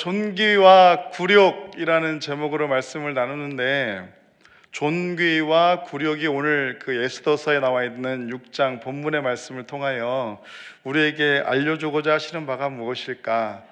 존귀와 굴욕이라는 제목으로 말씀을 나누는데, 존귀와 굴욕이 오늘 그 에스더서에 나와 있는 6장 본문의 말씀을 통하여 우리에게 알려주고자 하시는 바가 무엇일까?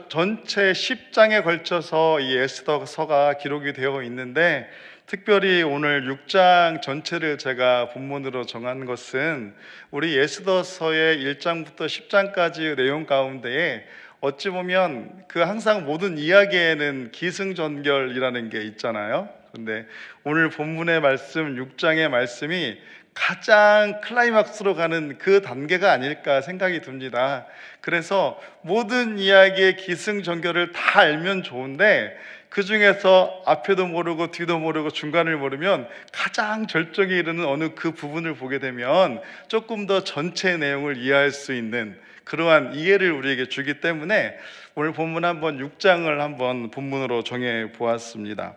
전체 10장에 걸쳐서 이 에스더서가 기록이 되어 있는데, 특별히 오늘 6장 전체를 제가 본문으로 정한 것은 우리 에스더서의 1장부터 10장까지의 내용 가운데에 어찌 보면 그 항상 모든 이야기에는 기승전결이라는 게 있잖아요. 근데 오늘 본문의 말씀 6장의 말씀이 가장 클라이막스로 가는 그 단계가 아닐까 생각이 듭니다. 그래서 모든 이야기의 기승전결을 다 알면 좋은데, 그 중에서 앞에도 모르고 뒤도 모르고 중간을 모르면 가장 절정에 이르는 어느 그 부분을 보게 되면 조금 더 전체 내용을 이해할 수 있는 그러한 이해를 우리에게 주기 때문에 오늘 본문 한번 6장을 한번 본문으로 정해 보았습니다.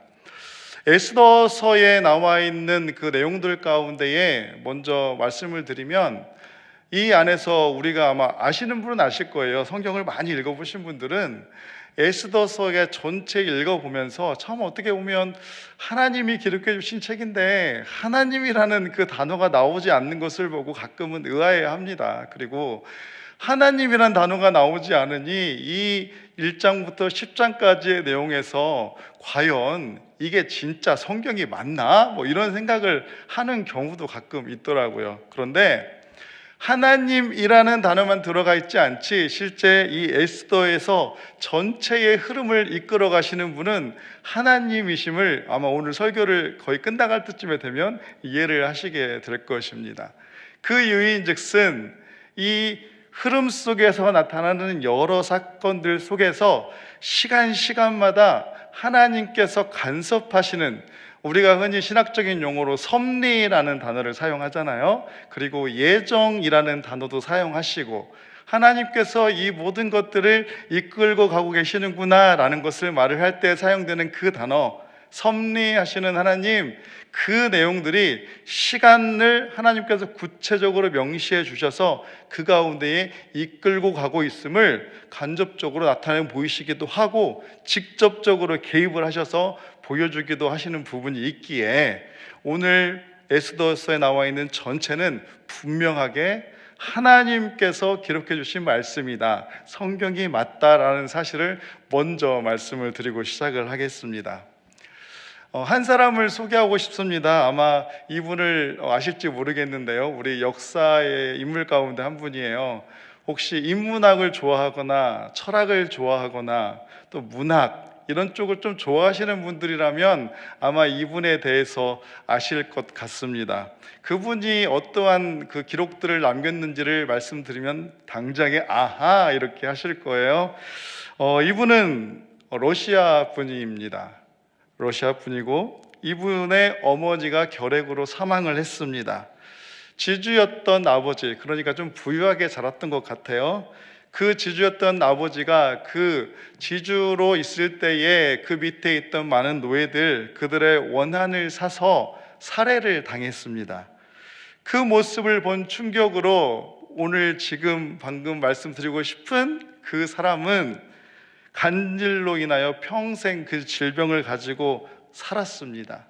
에스더서에 나와 있는 그 내용들 가운데에 먼저 말씀을 드리면, 이 안에서 우리가 아마 아시는 분은 아실 거예요. 성경을 많이 읽어보신 분들은 에스더서의 전체 읽어보면서 처음 어떻게 보면 하나님이 기록해 주신 책인데 하나님이라는 그 단어가 나오지 않는 것을 보고 가끔은 의아해합니다. 그리고 하나님이란 단어가 나오지 않으니 이 1장부터 10장까지의 내용에서 과연 이게 진짜 성경이 맞나? 뭐 이런 생각을 하는 경우도 가끔 있더라고요. 그런데 하나님이라는 단어만 들어가 있지 않지, 실제 이 에스더에서 전체의 흐름을 이끌어 가시는 분은 하나님이심을 아마 오늘 설교를 거의 끝나갈 때쯤에 되면 이해를 하시게 될 것입니다. 그 이유인즉슨 이 흐름 속에서 나타나는 여러 사건들 속에서 시간마다 하나님께서 간섭하시는, 우리가 흔히 신학적인 용어로 섭리라는 단어를 사용하잖아요. 그리고 예정이라는 단어도 사용하시고, 하나님께서 이 모든 것들을 이끌고 가고 계시는구나 라는 것을 말을 할 때 사용되는 그 단어, 섭리하시는 하나님, 그 내용들이 시간을 하나님께서 구체적으로 명시해 주셔서 그 가운데에 이끌고 가고 있음을 간접적으로 나타내 보이시기도 하고, 직접적으로 개입을 하셔서 보여주기도 하시는 부분이 있기에 오늘 에스더서에 나와 있는 전체는 분명하게 하나님께서 기록해 주신 말씀이다, 성경이 맞다라는 사실을 먼저 말씀을 드리고 시작을 하겠습니다. 한 사람을 소개하고 싶습니다. 아마 이분을 아실지 모르겠는데요, 우리 역사의 인물 가운데 한 분이에요. 혹시 인문학을 좋아하거나 철학을 좋아하거나 또 문학 이런 쪽을 좀 좋아하시는 분들이라면 아마 이분에 대해서 아실 것 같습니다. 그분이 어떠한 그 기록들을 남겼는지를 말씀드리면 당장에 아하 이렇게 하실 거예요. 이분은 러시아 분입니다. 러시아 분이고, 이분의 어머니가 결핵으로 사망을 했습니다. 지주였던 아버지, 그러니까 좀 부유하게 자랐던 것 같아요. 그 지주였던 아버지가 그 지주로 있을 때에 그 밑에 있던 많은 노예들, 그들의 원한을 사서 살해를 당했습니다. 그 모습을 본 충격으로 오늘 지금 방금 말씀드리고 싶은 그 사람은 간질로 인하여 평생 그 질병을 가지고 살았습니다.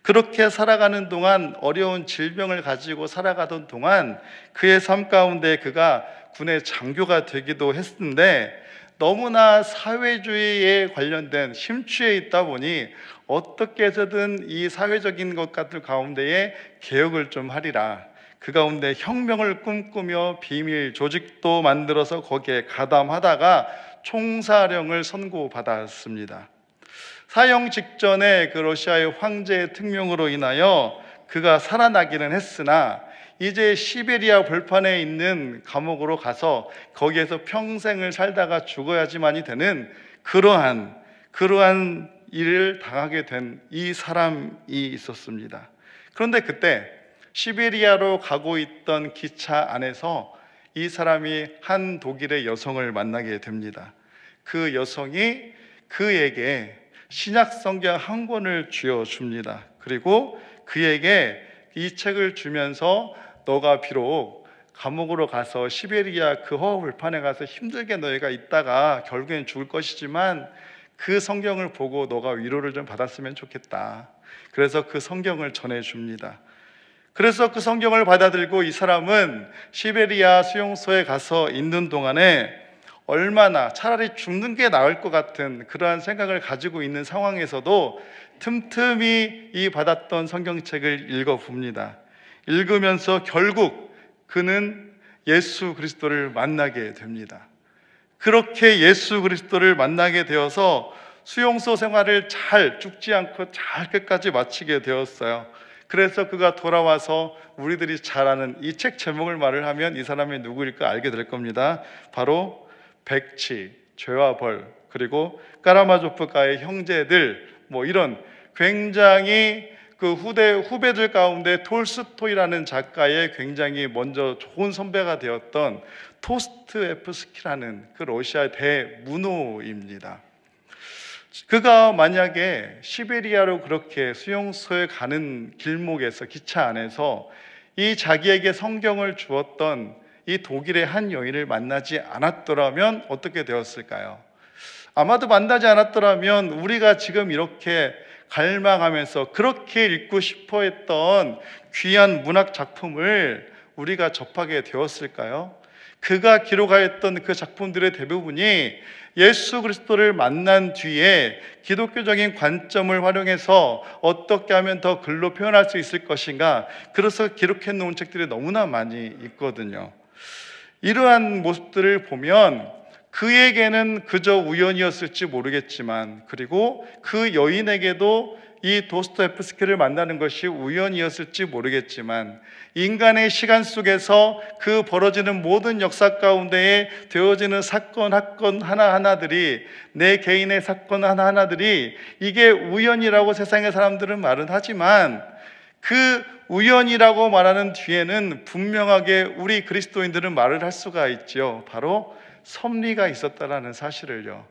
그렇게 살아가는 동안, 어려운 질병을 가지고 살아가던 동안 그의 삶 가운데 그가 군의 장교가 되기도 했는데, 너무나 사회주의에 관련된 심취해 있다 보니 어떻게 해서든 이 사회적인 것들 가운데에 개혁을 좀 하리라, 그 가운데 혁명을 꿈꾸며 비밀 조직도 만들어서 거기에 가담하다가 총사령을 선고받았습니다. 사형 직전에 그 러시아의 황제의 특명으로 인하여 그가 살아나기는 했으나 이제 시베리아 벌판에 있는 감옥으로 가서 거기에서 평생을 살다가 죽어야지만이 되는 그러한 일을 당하게 된 이 사람이 있었습니다. 그런데 그때 시베리아로 가고 있던 기차 안에서 이 사람이 한 독일의 여성을 만나게 됩니다. 그 여성이 그에게 신약 성경 한 권을 쥐어줍니다. 그리고 그에게 이 책을 주면서 너가 비록 감옥으로 가서 시베리아 그 허허벌판에 가서 힘들게 너희가 있다가 결국엔 죽을 것이지만 그 성경을 보고 너가 위로를 좀 받았으면 좋겠다. 그래서 그 성경을 전해줍니다. 그래서 그 성경을 받아들고 이 사람은 시베리아 수용소에 가서 있는 동안에 얼마나 차라리 죽는 게 나을 것 같은 그러한 생각을 가지고 있는 상황에서도 틈틈이 이 받았던 성경책을 읽어봅니다. 읽으면서 결국 그는 예수 그리스도를 만나게 됩니다. 그렇게 예수 그리스도를 만나게 되어서 수용소 생활을 잘 죽지 않고 잘 끝까지 마치게 되었어요. 그래서 그가 돌아와서 우리들이 잘 아는 이 책 제목을 말을 하면 이 사람이 누구일까 알게 될 겁니다. 바로 백치, 죄와 벌, 그리고 까라마조프가의 형제들, 이런 굉장히 그 후배들 가운데 톨스토이라는 작가의 굉장히 먼저 좋은 선배가 되었던 토스트에프스키라는 그 러시아 대문호입니다. 그가 만약에 시베리아로 그렇게 수용소에 가는 길목에서, 기차 안에서 이 자기에게 성경을 주었던 이 독일의 한 여인을 만나지 않았더라면 어떻게 되었을까요? 아마도 만나지 않았더라면 우리가 지금 이렇게 갈망하면서 그렇게 읽고 싶어 했던 귀한 문학 작품을 우리가 접하게 되었을까요? 그가 기록하였던 그 작품들의 대부분이 예수 그리스도를 만난 뒤에 기독교적인 관점을 활용해서 어떻게 하면 더 글로 표현할 수 있을 것인가, 그래서 기록해 놓은 책들이 너무나 많이 있거든요. 이러한 모습들을 보면 그에게는 그저 우연이었을지 모르겠지만, 그리고 그 여인에게도 이 도스토옙스키를 만나는 것이 우연이었을지 모르겠지만, 인간의 시간 속에서 그 벌어지는 모든 역사 가운데에 되어지는 사건 하나하나들이, 내 개인의 사건 하나하나들이 이게 우연이라고 세상의 사람들은 말은 하지만, 그 우연이라고 말하는 뒤에는 분명하게 우리 그리스도인들은 말을 할 수가 있죠. 바로 섭리가 있었다라는 사실을요.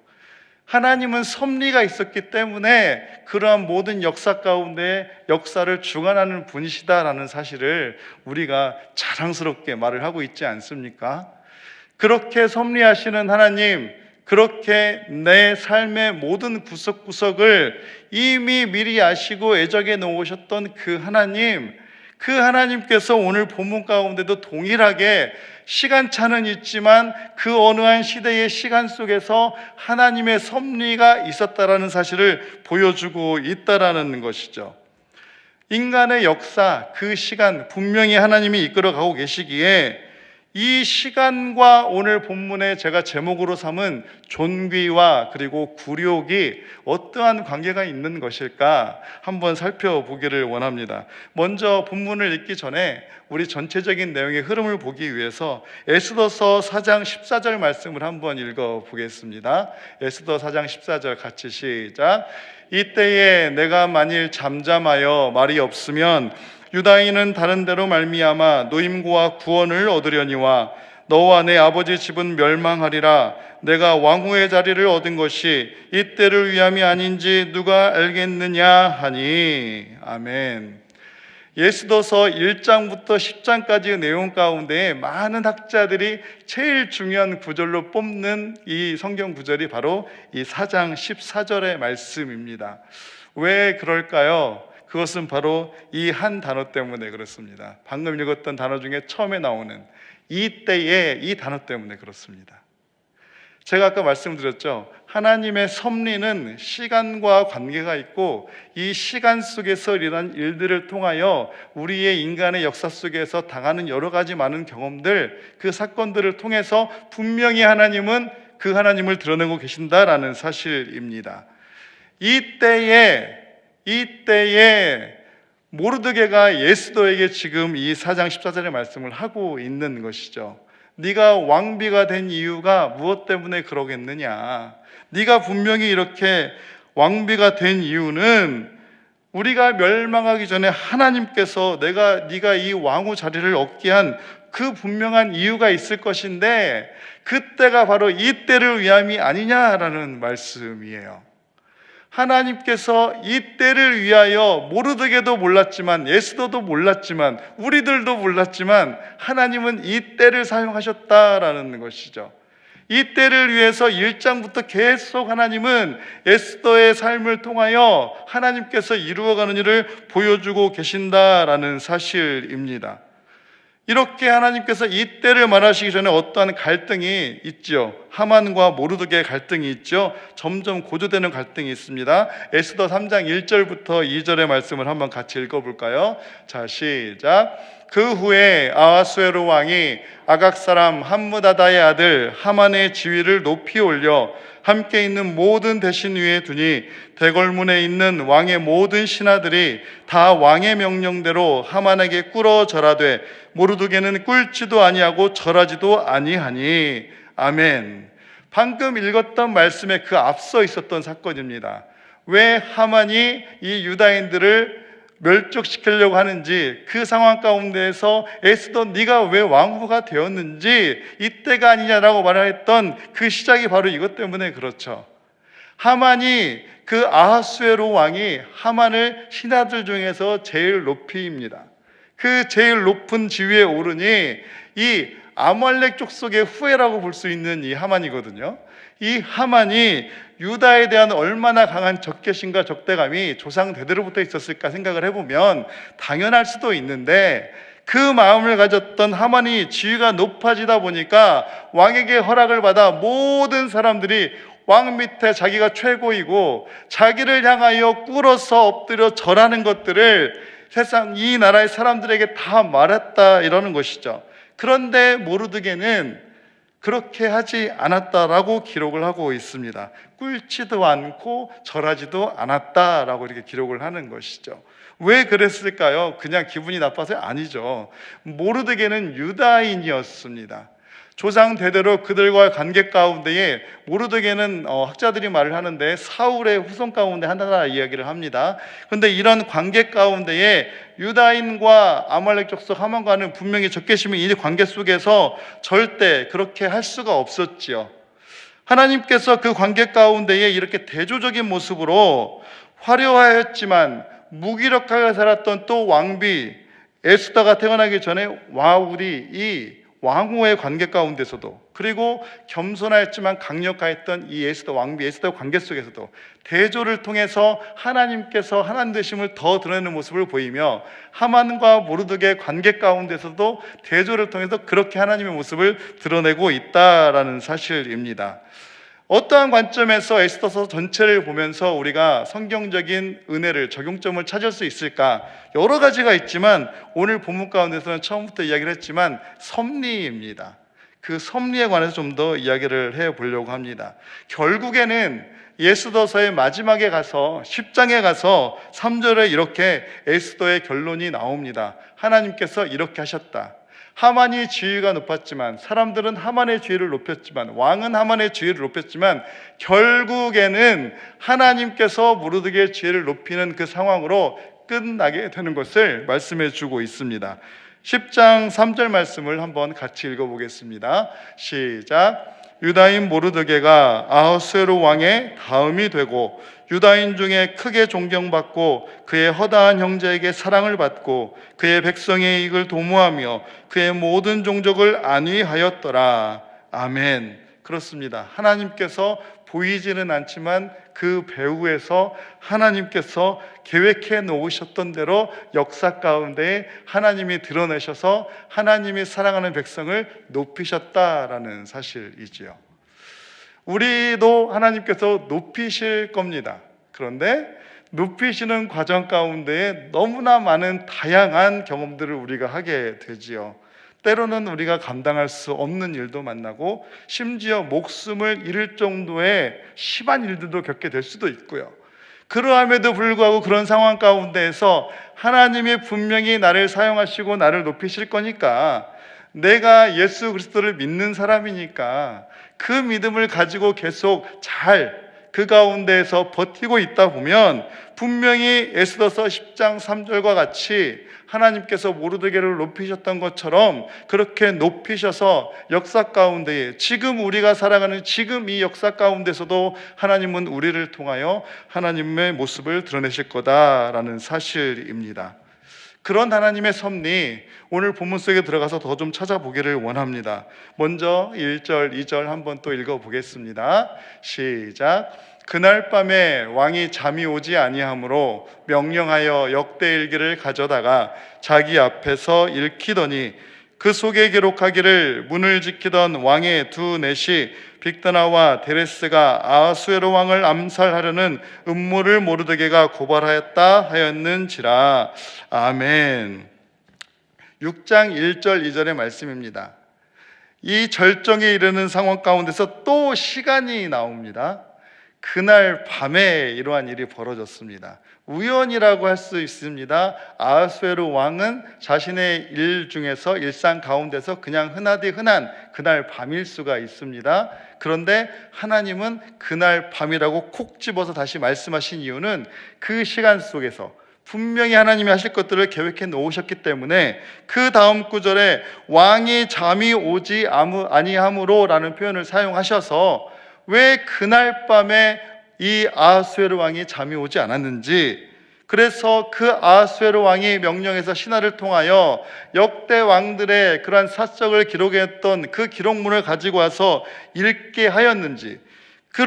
하나님은 섭리가 있었기 때문에 그러한 모든 역사 가운데 역사를 주관하는 분이시다라는 사실을 우리가 자랑스럽게 말을 하고 있지 않습니까? 그렇게 섭리하시는 하나님, 그렇게 내 삶의 모든 구석구석을 이미 미리 아시고 애적해 놓으셨던 그 하나님, 그 하나님께서 오늘 본문 가운데도 동일하게 시간차는 있지만 그 어느 한 시대의 시간 속에서 하나님의 섭리가 있었다라는 사실을 보여주고 있다라는 것이죠. 인간의 역사, 그 시간 분명히 하나님이 이끌어가고 계시기에 이 시간과 오늘 본문에 제가 제목으로 삼은 존귀와 그리고 굴욕이 어떠한 관계가 있는 것일까 한번 살펴보기를 원합니다. 먼저 본문을 읽기 전에 우리 전체적인 내용의 흐름을 보기 위해서 에스더서 4장 14절 말씀을 한번 읽어보겠습니다. 에스더 4장 14절 같이 시작. 이때에 내가 만일 잠잠하여 말이 없으면 유다인은 다른 데로 말미암아 노임과 구원을 얻으려니와 너와 내 아버지 집은 멸망하리라. 내가 왕후의 자리를 얻은 것이 이때를 위함이 아닌지 누가 알겠느냐 하니. 아멘. 에스더서 1장부터 10장까지의 내용 가운데 많은 학자들이 제일 중요한 구절로 뽑는 이 성경 구절이 바로 이 4장 14절의 말씀입니다. 왜 그럴까요? 그것은 바로 이 한 단어 때문에 그렇습니다. 방금 읽었던 단어 중에 처음에 나오는 이때에, 이 단어 때문에 그렇습니다. 제가 아까 말씀드렸죠. 하나님의 섭리는 시간과 관계가 있고 이 시간 속에서 일어난 일들을 통하여 우리의 인간의 역사 속에서 당하는 여러 가지 많은 경험들, 그 사건들을 통해서 분명히 하나님은 그 하나님을 드러내고 계신다라는 사실입니다. 이때에 모르드게가 에스더에게 지금 이 4장 14절의 말씀을 하고 있는 것이죠. 네가 왕비가 된 이유가 무엇 때문에 그러겠느냐? 네가 분명히 이렇게 왕비가 된 이유는 우리가 멸망하기 전에 하나님께서 네가 이 왕후 자리를 얻게 한 그 분명한 이유가 있을 것인데 그때가 바로 이때를 위함이 아니냐라는 말씀이에요. 하나님께서 이 때를 위하여 모르드게도 몰랐지만, 에스더도 몰랐지만, 우리들도 몰랐지만 하나님은 이 때를 사용하셨다라는 것이죠. 이 때를 위해서 1장부터 계속 하나님은 에스더의 삶을 통하여 하나님께서 이루어가는 일을 보여주고 계신다라는 사실입니다. 이렇게 하나님께서 이 때를 말하시기 전에 어떠한 갈등이 있죠. 하만과 모르드게의 갈등이 있죠. 점점 고조되는 갈등이 있습니다. 에스더 3장 1절부터 2절의 말씀을 한번 같이 읽어볼까요? 자, 시작. 그 후에 아하수에로 왕이 아각 사람 함므다다의 아들 하만의 지위를 높이 올려 함께 있는 모든 대신 위에 두니 대궐문에 있는 왕의 모든 신하들이 다 왕의 명령대로 하만에게 꿇어 절하되 모르드게는 꿇지도 아니하고 절하지도 아니하니. 아멘. 방금 읽었던 말씀에 그 앞서 있었던 사건입니다. 왜 하만이 이 유다인들을 멸족시키려고 하는지, 그 상황 가운데에서 에스더 네가 왜 왕후가 되었는지 이때가 아니냐라고 말했던 그 시작이 바로 이것 때문에 그렇죠. 하만이, 그 아하수에로 왕이 하만을 신하들 중에서 제일 높이입니다. 그 제일 높은 지위에 오르니 이 아말렉 족속의 후예라고 볼 수 있는 이 하만이거든요. 이 하만이 유다에 대한 얼마나 강한 적개심과 적대감이 조상 대대로부터 있었을까 생각을 해보면 당연할 수도 있는데, 그 마음을 가졌던 하만이 지위가 높아지다 보니까 왕에게 허락을 받아 모든 사람들이 왕 밑에 자기가 최고이고 자기를 향하여 꿇어서 엎드려 절하는 것들을 세상 이 나라의 사람들에게 다 말했다, 이러는 것이죠. 그런데 모르드게는 그렇게 하지 않았다라고 기록을 하고 있습니다. 꿇지도 않고 절하지도 않았다라고 이렇게 기록을 하는 것이죠. 왜 그랬을까요? 그냥 기분이 나빠서? 아니죠. 모르드게는 유다인이었습니다. 조상 대대로 그들과의 관계 가운데에 모르드게는 학자들이 말을 하는데 사울의 후손 가운데 하나 이야기를 합니다. 그런데 이런 관계 가운데에 유다인과 아말렉 족속 하만과는 분명히 적개심이 이 관계 속에서 절대 그렇게 할 수가 없었지요. 하나님께서 그 관계 가운데에 이렇게 대조적인 모습으로 화려하였지만 무기력하게 살았던 또 왕비 에스더가 태어나기 전에 와우리, 이 왕후의 관계 가운데서도, 그리고 겸손하였지만 강력하였던 이 에스더 왕비 에스더 관계 속에서도 대조를 통해서 하나님께서 하나님 되심을 더 드러내는 모습을 보이며, 하만과 모르드게 관계 가운데서도 대조를 통해서 그렇게 하나님의 모습을 드러내고 있다라는 사실입니다. 어떠한 관점에서 에스더서 전체를 보면서 우리가 성경적인 은혜를, 적용점을 찾을 수 있을까? 여러 가지가 있지만 오늘 본문 가운데서는 처음부터 이야기를 했지만 섭리입니다. 그 섭리에 관해서 좀 더 이야기를 해보려고 합니다. 결국에는 에스더서의 마지막에 가서 10장에 가서 3절에 이렇게 에스더의 결론이 나옵니다. 하나님께서 이렇게 하셨다. 하만이 지위가 높았지만, 사람들은 하만의 지위를 높였지만, 왕은 하만의 지위를 높였지만 결국에는 하나님께서 모르드게의 지위를 높이는 그 상황으로 끝나게 되는 것을 말씀해 주고 있습니다. 10장 3절 말씀을 한번 같이 읽어보겠습니다. 시작. 유다인 모르드게가 아하수에로 왕의 다음이 되고 유다인 중에 크게 존경받고 그의 허다한 형제에게 사랑을 받고 그의 백성의 이익을 도모하며 그의 모든 종족을 안위하였더라. 아멘. 그렇습니다. 하나님께서 보이지는 않지만 그 배후에서 하나님께서 계획해 놓으셨던 대로 역사 가운데 하나님이 드러내셔서 하나님이 사랑하는 백성을 높이셨다라는 사실이지요. 우리도 하나님께서 높이실 겁니다. 그런데 높이시는 과정 가운데 너무나 많은 다양한 경험들을 우리가 하게 되지요. 때로는 우리가 감당할 수 없는 일도 만나고 심지어 목숨을 잃을 정도의 심한 일들도 겪게 될 수도 있고요. 그러함에도 불구하고 그런 상황 가운데에서 하나님이 분명히 나를 사용하시고 나를 높이실 거니까, 내가 예수 그리스도를 믿는 사람이니까 그 믿음을 가지고 계속 잘 그 가운데에서 버티고 있다 보면 분명히 에스더서 10장 3절과 같이 하나님께서 모르드게를 높이셨던 것처럼 그렇게 높이셔서 역사 가운데에 지금 우리가 살아가는 지금 이 역사 가운데서도 하나님은 우리를 통하여 하나님의 모습을 드러내실 거다라는 사실입니다. 그런 하나님의 섭리, 오늘 본문 속에 들어가서 더 좀 찾아보기를 원합니다. 먼저 1절, 2절 한번 또 읽어보겠습니다. 시작. 그날 밤에 왕이 잠이 오지 아니하므로 명령하여 역대일기를 가져다가 자기 앞에서 읽히더니 그 속에 기록하기를 문을 지키던 왕의 두 넷이 빅드나와 데레스가 아하수에로 왕을 암살하려는 음모를 모르드게가 고발하였다 하였는지라. 아멘. 6장 1절 2절의 말씀입니다. 이 절정에 이르는 상황 가운데서 또 시간이 나옵니다. 그날 밤에 이러한 일이 벌어졌습니다. 우연이라고 할 수 있습니다. 아하수에로 왕은 자신의 일 중에서 일상 가운데서 그냥 흔하디 흔한 그날 밤일 수가 있습니다. 그런데 하나님은 그날 밤이라고 콕 집어서 다시 말씀하신 이유는 그 시간 속에서 분명히 하나님이 하실 것들을 계획해 놓으셨기 때문에 그 다음 구절에 왕이 잠이 오지 아니하므로 라는 표현을 사용하셔서 왜 그날 밤에 이 아하수에로 왕이 잠이 오지 않았는지, 그래서 그 아하수에로 왕이 명령해서 신하를 통하여 역대 왕들의 그러한 사적을 기록했던 그 기록문을 가지고 와서 읽게 하였는지, 그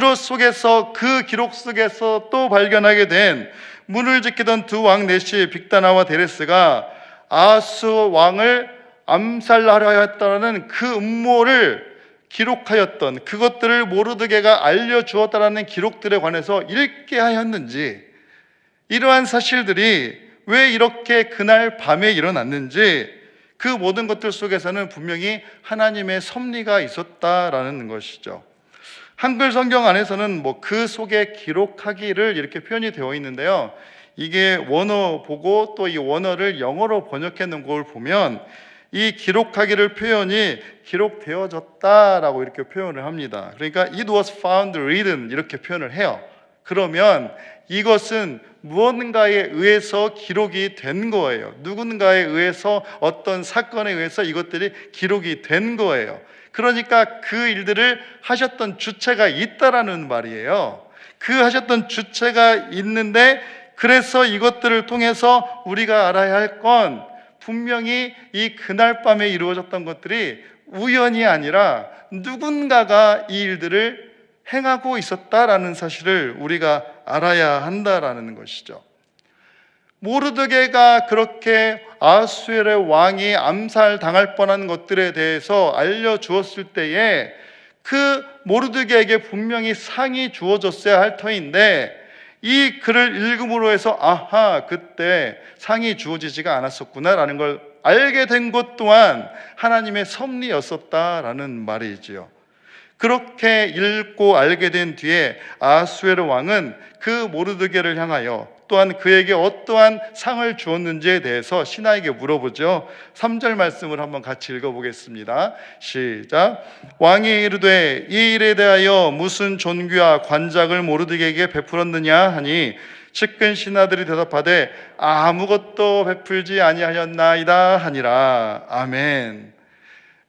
기록 속에서 또 발견하게 된 문을 지키던 두 왕 넷이 빅다나와 데레스가 아하수 왕을 암살하려 했다는 그 음모를 기록하였던 그것들을 모르드게가 알려주었다라는 기록들에 관해서 읽게 하였는지, 이러한 사실들이 왜 이렇게 그날 밤에 일어났는지, 그 모든 것들 속에서는 분명히 하나님의 섭리가 있었다라는 것이죠. 한글 성경 안에서는 그 속에 기록하기를 이렇게 표현이 되어 있는데요, 이게 원어 보고 또 이 원어를 영어로 번역해 놓은 걸 보면 이 기록하기를 표현이 기록되어졌다라고 이렇게 표현을 합니다. 그러니까 it was found written 이렇게 표현을 해요. 그러면 이것은 무언가에 의해서 기록이 된 거예요. 누군가에 의해서, 어떤 사건에 의해서 이것들이 기록이 된 거예요. 그러니까 그 일들을 하셨던 주체가 있다라는 말이에요. 그 하셨던 주체가 있는데, 그래서 이것들을 통해서 우리가 알아야 할 건 분명히 이 그날 밤에 이루어졌던 것들이 우연이 아니라 누군가가 이 일들을 행하고 있었다라는 사실을 우리가 알아야 한다라는 것이죠. 모르드게가 그렇게 아하수에로의 왕이 암살당할 뻔한 것들에 대해서 알려주었을 때에 그 모르드게에게 분명히 상이 주어졌어야 할 터인데, 이 글을 읽음으로 해서 아하, 그때 상이 주어지지가 않았었구나라는 걸 알게 된 것 또한 하나님의 섭리였었다라는 말이지요. 그렇게 읽고 알게 된 뒤에 아하수에로 왕은 그 모르드게를 향하여 또한 그에게 어떠한 상을 주었는지에 대해서 신하에게 물어보죠. 3절 말씀을 한번 같이 읽어보겠습니다. 시작. 왕이 이르되 이 일에 대하여 무슨 존귀와 관작을 모르드게에게 베풀었느냐 하니 측근 신하들이 대답하되 아무것도 베풀지 아니하였나이다 하니라. 아멘.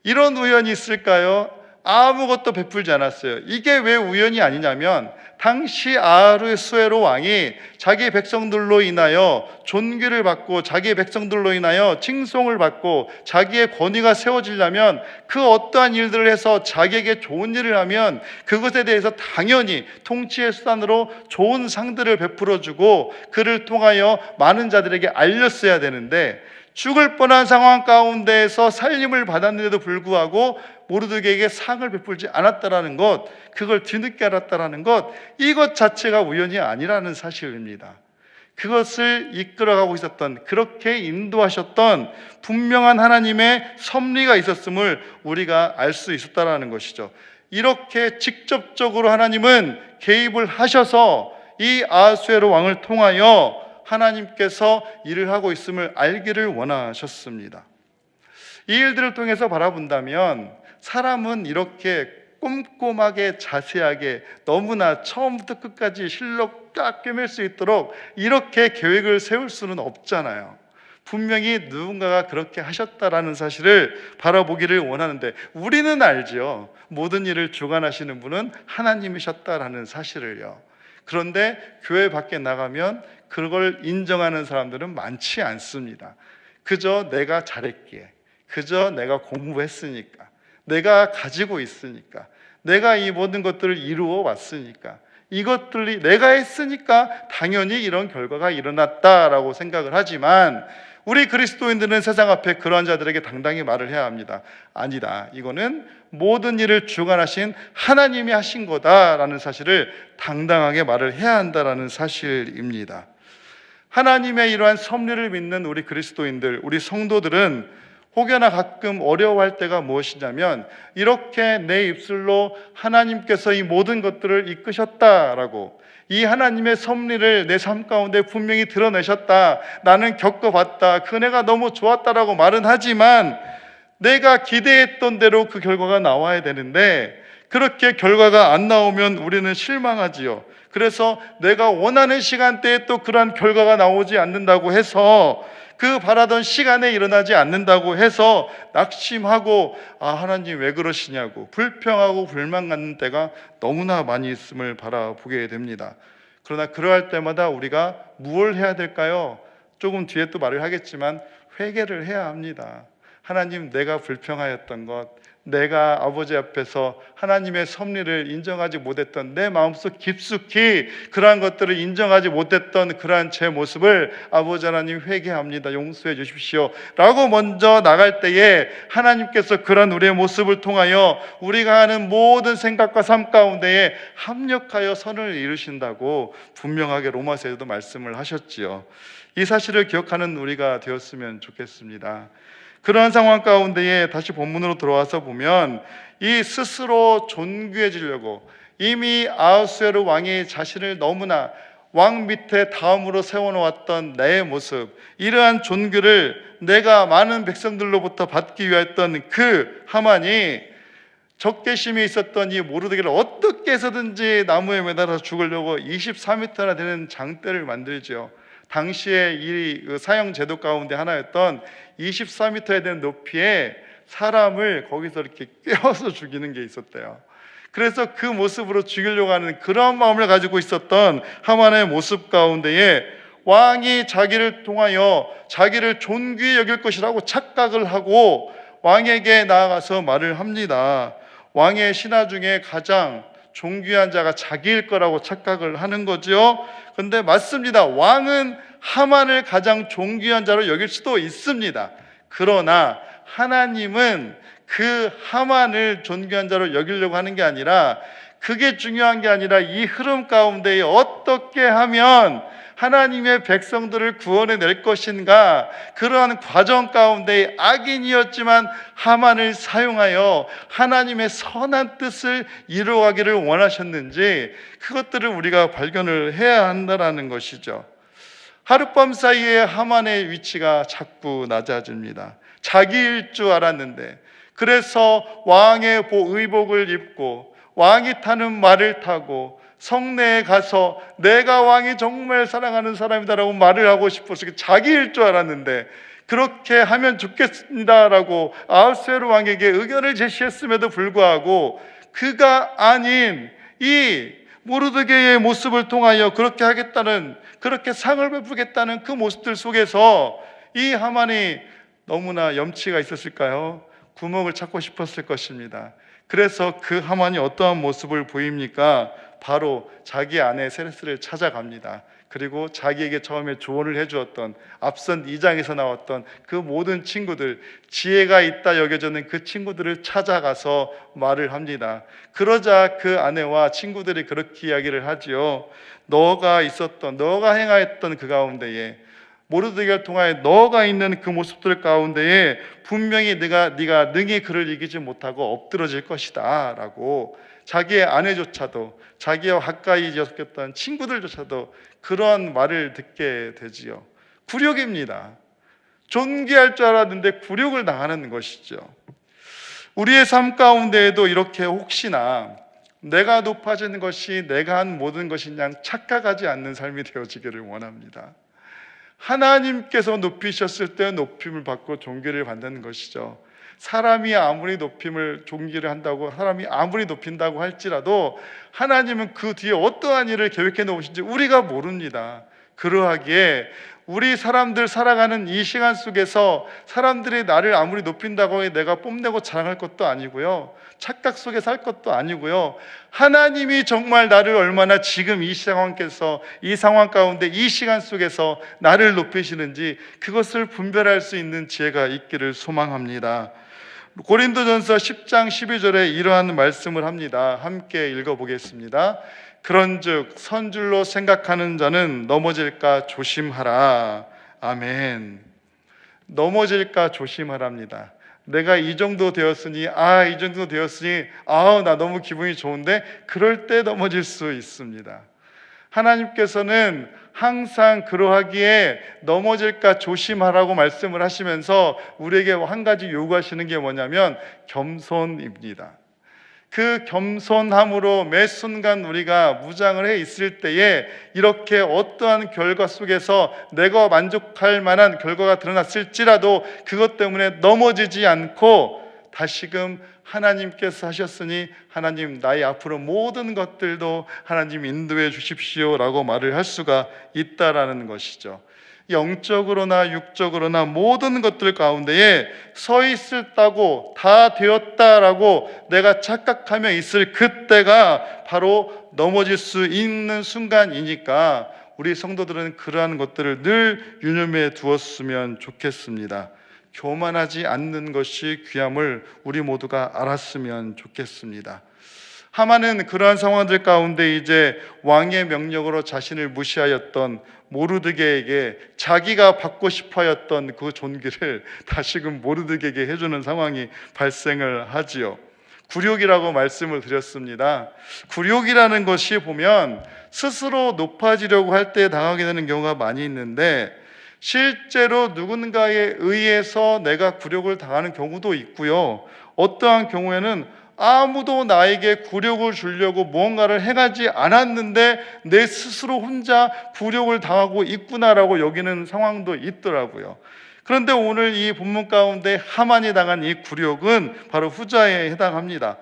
이런 우연이 있을까요? 아무것도 베풀지 않았어요. 이게 왜 우연이 아니냐면, 당시 아하수에로 왕이 자기 백성들로 인하여 존귀를 받고 자기 백성들로 인하여 칭송을 받고 자기의 권위가 세워지려면 그 어떠한 일들을 해서 자기에게 좋은 일을 하면 그것에 대해서 당연히 통치의 수단으로 좋은 상들을 베풀어주고 그를 통하여 많은 자들에게 알렸어야 되는데, 죽을 뻔한 상황 가운데에서 살림을 받았는데도 불구하고 모르드게에게 상을 베풀지 않았다라는 것, 그걸 뒤늦게 알았다라는 것, 이것 자체가 우연이 아니라는 사실입니다. 그것을 이끌어가고 있었던, 그렇게 인도하셨던 분명한 하나님의 섭리가 있었음을 우리가 알 수 있었다라는 것이죠. 이렇게 직접적으로 하나님은 개입을 하셔서 이 아하수에로 왕을 통하여 하나님께서 일을 하고 있음을 알기를 원하셨습니다. 이 일들을 통해서 바라본다면 사람은 이렇게 꼼꼼하게 자세하게 너무나 처음부터 끝까지 실력 딱 꿰맬 수 있도록 이렇게 계획을 세울 수는 없잖아요. 분명히 누군가가 그렇게 하셨다라는 사실을 바라보기를 원하는데, 우리는 알죠. 모든 일을 주관하시는 분은 하나님이셨다라는 사실을요. 그런데 교회 밖에 나가면 그걸 인정하는 사람들은 많지 않습니다. 그저 내가 잘했기에, 그저 내가 공부했으니까, 내가 가지고 있으니까, 내가 이 모든 것들을 이루어 왔으니까, 이것들이 내가 했으니까 당연히 이런 결과가 일어났다라고 생각을 하지만, 우리 그리스도인들은 세상 앞에 그러한 자들에게 당당히 말을 해야 합니다. 아니다, 이거는 모든 일을 주관하신 하나님이 하신 거다라는 사실을 당당하게 말을 해야 한다라는 사실입니다. 하나님의 이러한 섭리를 믿는 우리 그리스도인들, 우리 성도들은 혹여나 가끔 어려워할 때가 무엇이냐면, 이렇게 내 입술로 하나님께서 이 모든 것들을 이끄셨다라고, 이 하나님의 섭리를 내 삶 가운데 분명히 드러내셨다, 나는 겪어봤다, 그네가 너무 좋았다라고 말은 하지만 내가 기대했던 대로 그 결과가 나와야 되는데, 그렇게 결과가 안 나오면 우리는 실망하지요. 그래서 내가 원하는 시간대에 또 그러한 결과가 나오지 않는다고 해서, 그 바라던 시간에 일어나지 않는다고 해서 낙심하고, 하나님 왜 그러시냐고 불평하고 불만 갖는 때가 너무나 많이 있음을 바라보게 됩니다. 그러나 그러할 때마다 우리가 무엇을 해야 될까요? 조금 뒤에 또 말을 하겠지만 회개를 해야 합니다. 하나님, 내가 불평하였던 것, 내가 아버지 앞에서 하나님의 섭리를 인정하지 못했던, 내 마음속 깊숙이 그러한 것들을 인정하지 못했던 그러한 제 모습을 아버지 하나님 회개합니다, 용서해 주십시오 라고 먼저 나갈 때에, 하나님께서 그런 우리의 모습을 통하여 우리가 하는 모든 생각과 삶 가운데에 합력하여 선을 이루신다고 분명하게 로마서에도 말씀을 하셨지요. 이 사실을 기억하는 우리가 되었으면 좋겠습니다. 그러한 상황 가운데에 다시 본문으로 들어와서 보면, 이 스스로 존귀해지려고 이미 아하수에로 왕이 자신을 너무나 왕 밑에 다음으로 세워놓았던 내 모습, 이러한 존귀를 내가 많은 백성들로부터 받기 위하였던 그 하만이 적개심이 있었던 이 모르드게를 어떻게 해서든지 나무에 매달아 죽으려고 24m나 되는 장대를 만들죠. 당시에 이 사형 제도 가운데 하나였던 24m에 되는 높이에 사람을 거기서 이렇게 꿰어서 죽이는 게 있었대요. 그래서 그 모습으로 죽이려고 하는 그런 마음을 가지고 있었던 하만의 모습 가운데에, 왕이 자기를 통하여 자기를 존귀히 여길 것이라고 착각을 하고 왕에게 나아가서 말을 합니다. 왕의 신하 중에 가장 존귀한 자가 자기일 거라고 착각을 하는 거죠. 그런데 맞습니다. 왕은 하만을 가장 존귀한 자로 여길 수도 있습니다. 그러나 하나님은 그 하만을 존귀한 자로 여기려고 하는 게 아니라, 그게 중요한 게 아니라 이 흐름 가운데에 어떻게 하면 하나님의 백성들을 구원해 낼 것인가, 그러한 과정 가운데 악인이었지만 하만을 사용하여 하나님의 선한 뜻을 이루어가기를 원하셨는지, 그것들을 우리가 발견을 해야 한다는 것이죠. 하룻밤 사이에 하만의 위치가 자꾸 낮아집니다. 자기일 줄 알았는데, 그래서 왕의 의복을 입고 왕이 타는 말을 타고 성내에 가서 내가 왕이 정말 사랑하는 사람이다라고 말을 하고 싶어서 자기일 줄 알았는데, 그렇게 하면 좋겠습니다라고 아하수에로 왕에게 의견을 제시했음에도 불구하고 그가 아닌 이 모르드게의 모습을 통하여 그렇게 하겠다는, 그렇게 상을 베푸겠다는 그 모습들 속에서 이 하만이 너무나 염치가 있었을까요? 구멍을 찾고 싶었을 것입니다. 그래서 그 하만이 어떠한 모습을 보입니까? 바로 자기 아내 세레스를 찾아갑니다. 그리고 자기에게 처음에 조언을 해주었던, 앞선 2장에서 나왔던 그 모든 친구들, 지혜가 있다 여겨지는 그 친구들을 찾아가서 말을 합니다. 그러자 그 아내와 친구들이 그렇게 이야기를 하지요. 너가 행하였던 그 가운데에, 모르드게를 통하여 너가 있는 그 모습들 가운데에 분명히 네가 능히 그를 이기지 못하고 엎드러질 것이다 라고, 자기의 아내조차도, 자기와 가까이 엮였던 친구들조차도 그러한 말을 듣게 되지요. 굴욕입니다. 존귀할 줄 알았는데 굴욕을 당하는 것이죠. 우리의 삶 가운데에도 이렇게 혹시나 내가 높아지는 것이 내가 한 모든 것인 양 착각하지 않는 삶이 되어지기를 원합니다. 하나님께서 높이셨을 때 높임을 받고 존귀를 받는 것이죠. 사람이 아무리 존귀를 한다고, 사람이 아무리 높인다고 할지라도 하나님은 그 뒤에 어떠한 일을 계획해 놓으신지 우리가 모릅니다. 그러하기에 우리 사람들 살아가는 이 시간 속에서 사람들이 나를 아무리 높인다고 해 내가 뽐내고 자랑할 것도 아니고요, 착각 속에 살 것도 아니고요, 하나님이 정말 나를 얼마나 지금 이 상황 가운데 이 시간 속에서 나를 높이시는지 그것을 분별할 수 있는 지혜가 있기를 소망합니다. 고린도전서 10장 12절에 이러한 말씀을 합니다. 함께 읽어보겠습니다. 그런즉 선줄로 생각하는 자는 넘어질까 조심하라. 아멘. 넘어질까 조심하랍니다. 내가 이 정도 되었으니 나 너무 기분이 좋은데, 그럴 때 넘어질 수 있습니다. 하나님께서는 항상 그러하기에 넘어질까 조심하라고 말씀을 하시면서 우리에게 한 가지 요구하시는 게 뭐냐면 겸손입니다. 그 겸손함으로 매 순간 우리가 무장을 해 있을 때에 이렇게 어떠한 결과 속에서 내가 만족할 만한 결과가 드러났을지라도 그것 때문에 넘어지지 않고 다시금 하나님께서 하셨으니 하나님 나의 앞으로 모든 것들도 하나님 인도해 주십시오 라고 말을 할 수가 있다라는 것이죠. 영적으로나 육적으로나 모든 것들 가운데에 서 있었다고 다 되었다라고 내가 착각하며 있을 그때가 바로 넘어질 수 있는 순간이니까 우리 성도들은 그러한 것들을 늘 유념해 두었으면 좋겠습니다. 교만하지 않는 것이 귀함을 우리 모두가 알았으면 좋겠습니다. 하만은 그러한 상황들 가운데 이제 왕의 명령으로 자신을 무시하였던 모르드게에게 자기가 받고 싶어했던 그 존귀를 다시금 모르드게에게 해주는 상황이 발생을 하지요. 굴욕이라고 말씀을 드렸습니다. 굴욕이라는 것이 보면 스스로 높아지려고 할 때 당하게 되는 경우가 많이 있는데, 실제로 누군가에 의해서 내가 굴욕을 당하는 경우도 있고요, 어떠한 경우에는 아무도 나에게 굴욕을 주려고 무언가를 행하지 않았는데 내 스스로 혼자 굴욕을 당하고 있구나라고 여기는 상황도 있더라고요. 그런데 오늘 이 본문 가운데 하만이 당한 이 굴욕은 바로 후자에 해당합니다.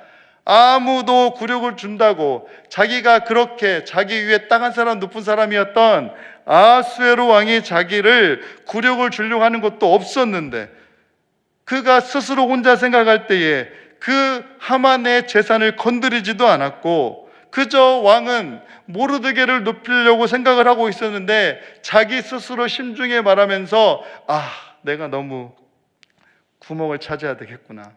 아무도 굴욕을 준다고 자기가 그렇게 자기 위에 땅한 사람 높은 사람이었던 아수에로 왕이 자기를 굴욕을 주려고 하는 것도 없었는데, 그가 스스로 혼자 생각할 때에 그 하만의 재산을 건드리지도 않았고, 그저 왕은 모르드게를 높이려고 생각을 하고 있었는데 자기 스스로 심중에 말하면서 내가 너무 구멍을 차지해야 되겠구나,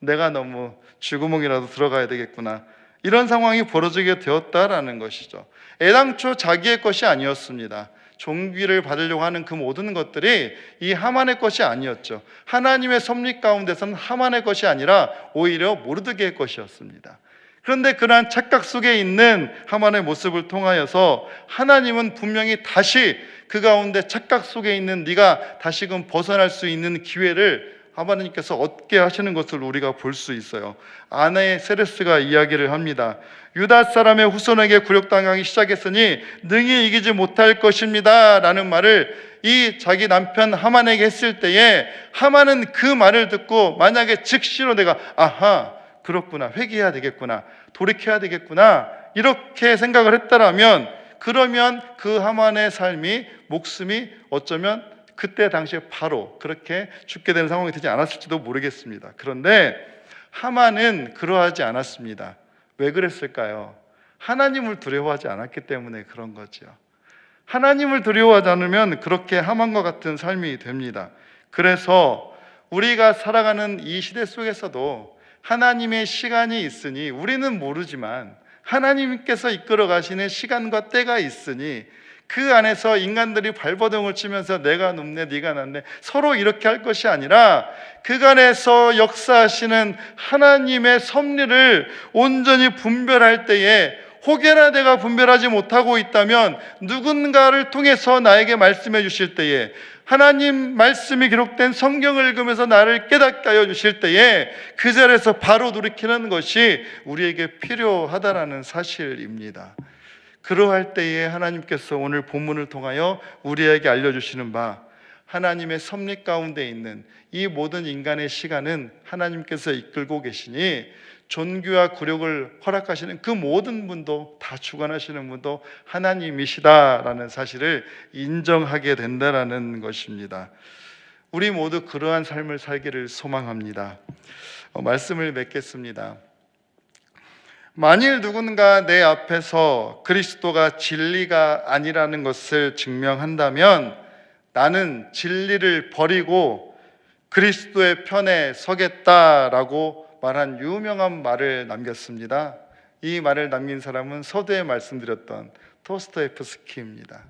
내가 너무 쥐구멍이라도 들어가야 되겠구나, 이런 상황이 벌어지게 되었다라는 것이죠. 애당초 자기의 것이 아니었습니다. 존귀를 받으려고 하는 그 모든 것들이 이 하만의 것이 아니었죠. 하나님의 섭리 가운데서는 하만의 것이 아니라 오히려 모르드게의 것이었습니다. 그런데 그러한 착각 속에 있는 하만의 모습을 통하여서 하나님은 분명히 다시 그 가운데 착각 속에 있는 네가 다시금 벗어날 수 있는 기회를 하나님께서 얻게 하시는 것을 우리가 볼 수 있어요. 아내 세레스가 이야기를 합니다. 유다 사람의 후손에게 굴욕당하기 시작했으니 능히 이기지 못할 것입니다 라는 말을 이 자기 남편 하만에게 했을 때에, 하만은 그 말을 듣고 만약에 즉시로 내가 그렇구나, 회개해야 되겠구나, 돌이켜야 되겠구나 이렇게 생각을 했다라면, 그러면 그 하만의 삶이, 목숨이 어쩌면 그때 당시에 바로 그렇게 죽게 되는 상황이 되지 않았을지도 모르겠습니다. 그런데 하만은 그러하지 않았습니다. 왜 그랬을까요? 하나님을 두려워하지 않았기 때문에 그런 거죠. 하나님을 두려워하지 않으면 그렇게 하만과 같은 삶이 됩니다. 그래서 우리가 살아가는 이 시대 속에서도 하나님의 시간이 있으니, 우리는 모르지만 하나님께서 이끌어 가시는 시간과 때가 있으니 그 안에서 인간들이 발버둥을 치면서 내가 높네 네가 낮네 서로 이렇게 할 것이 아니라, 그간에서 역사하시는 하나님의 섭리를 온전히 분별할 때에 혹여나 내가 분별하지 못하고 있다면 누군가를 통해서 나에게 말씀해 주실 때에, 하나님 말씀이 기록된 성경을 읽으면서 나를 깨닫게 하여 주실 때에 그 자리에서 바로 돌이키는 것이 우리에게 필요하다라는 사실입니다. 그러할 때에 하나님께서 오늘 본문을 통하여 우리에게 알려주시는 바, 하나님의 섭리 가운데 있는 이 모든 인간의 시간은 하나님께서 이끌고 계시니 존귀와 굴욕을 허락하시는 그 모든 분도, 다 주관하시는 분도 하나님이시다라는 사실을 인정하게 된다라는 것입니다. 우리 모두 그러한 삶을 살기를 소망합니다. 말씀을 맺겠습니다. 만일 누군가 내 앞에서 그리스도가 진리가 아니라는 것을 증명한다면 나는 진리를 버리고 그리스도의 편에 서겠다라고 말한 유명한 말을 남겼습니다. 이 말을 남긴 사람은 서두에 말씀드렸던 도스토옙스키입니다.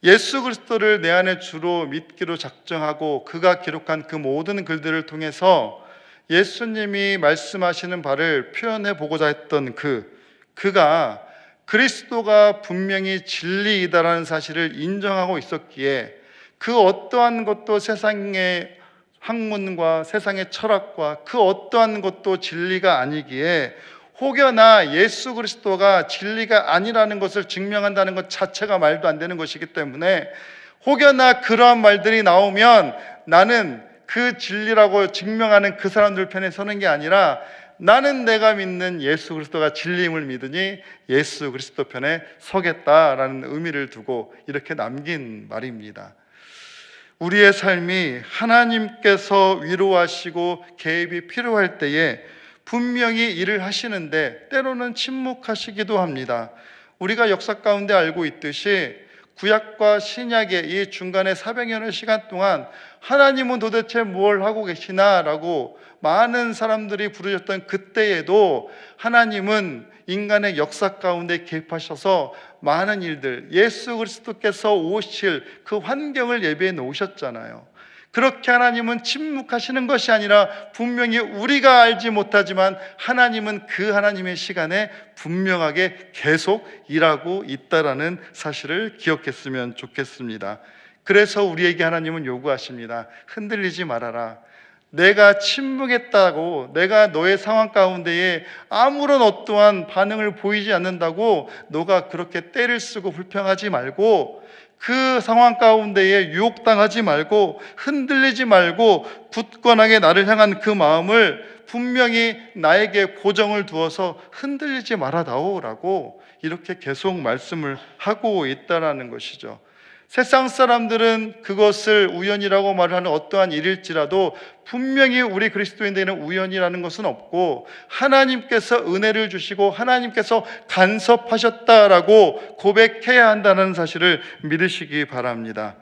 예수 그리스도를 내 안에 주로 믿기로 작정하고 그가 기록한 그 모든 글들을 통해서 예수님이 말씀하시는 바를 표현해 보고자 했던 그가 그리스도가 분명히 진리이다라는 사실을 인정하고 있었기에 그 어떠한 것도 세상의 학문과 세상의 철학과 그 어떠한 것도 진리가 아니기에 혹여나 예수 그리스도가 진리가 아니라는 것을 증명한다는 것 자체가 말도 안 되는 것이기 때문에 혹여나 그러한 말들이 나오면 나는 그 진리라고 증명하는 그 사람들 편에 서는 게 아니라 나는 내가 믿는 예수 그리스도가 진리임을 믿으니 예수 그리스도 편에 서겠다라는 의미를 두고 이렇게 남긴 말입니다. 우리의 삶이 하나님께서 위로하시고 개입이 필요할 때에 분명히 일을 하시는데 때로는 침묵하시기도 합니다. 우리가 역사 가운데 알고 있듯이 구약과 신약의 이 중간에 400년의 시간 동안 하나님은 도대체 뭘 하고 계시나 라고 많은 사람들이 부르셨던 그때에도 하나님은 인간의 역사 가운데 개입하셔서 많은 일들, 예수 그리스도께서 오실 그 환경을 예비해 놓으셨잖아요. 그렇게 하나님은 침묵하시는 것이 아니라 분명히 우리가 알지 못하지만 하나님은 그 하나님의 시간에 분명하게 계속 일하고 있다라는 사실을 기억했으면 좋겠습니다. 그래서 우리에게 하나님은 요구하십니다. 흔들리지 말아라. 내가 침묵했다고, 내가 너의 상황 가운데에 아무런 어떠한 반응을 보이지 않는다고 너가 그렇게 떼를 쓰고 불평하지 말고, 그 상황 가운데에 유혹당하지 말고 흔들리지 말고 굳건하게 나를 향한 그 마음을 분명히 나에게 고정을 두어서 흔들리지 말아다오라고 이렇게 계속 말씀을 하고 있다는 것이죠. 세상 사람들은 그것을 우연이라고 말하는 어떠한 일일지라도 분명히 우리 그리스도인들에게는 우연이라는 것은 없고 하나님께서 은혜를 주시고 하나님께서 간섭하셨다라고 고백해야 한다는 사실을 믿으시기 바랍니다.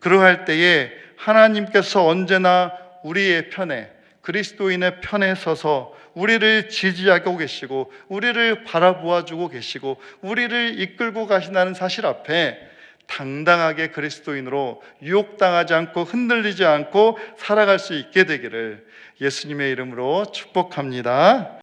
그러할 때에 하나님께서 언제나 우리의 편에, 그리스도인의 편에 서서 우리를 지지하고 계시고 우리를 바라보아주고 계시고 우리를 이끌고 가신다는 사실 앞에 당당하게 그리스도인으로 유혹당하지 않고 흔들리지 않고 살아갈 수 있게 되기를 예수님의 이름으로 축복합니다.